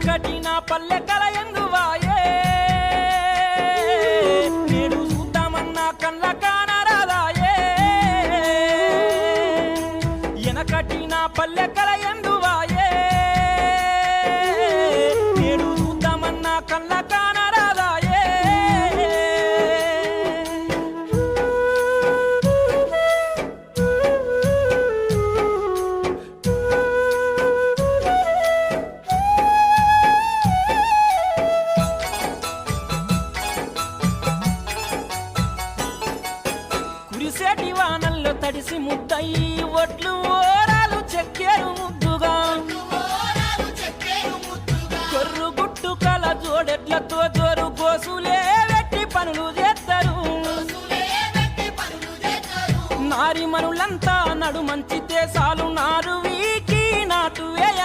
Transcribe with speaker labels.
Speaker 1: ఎనకటి నా పల్లె కల ఎందువాయే నేడు చూద్దామన్నా కళ్ళ కానరాదాయే ఎనకటి నా పల్లె కల ఎందువాయే నేడు చూద్దామన్నా కళ్ళ కానరాదాయే కురిసేటి వానల్లో తడిసి ముద్దయి ఒట్లు ఓరాలు చెక్కేరు ముద్దుగా కొర్రు గుట్టు కల జోడెడ్లతో జోరు గోసులే వెట్టి పనులు చేస్తారు నారి మనులంతా నడు మంచితే సాలు నారు వీకి నాటు వేయంగా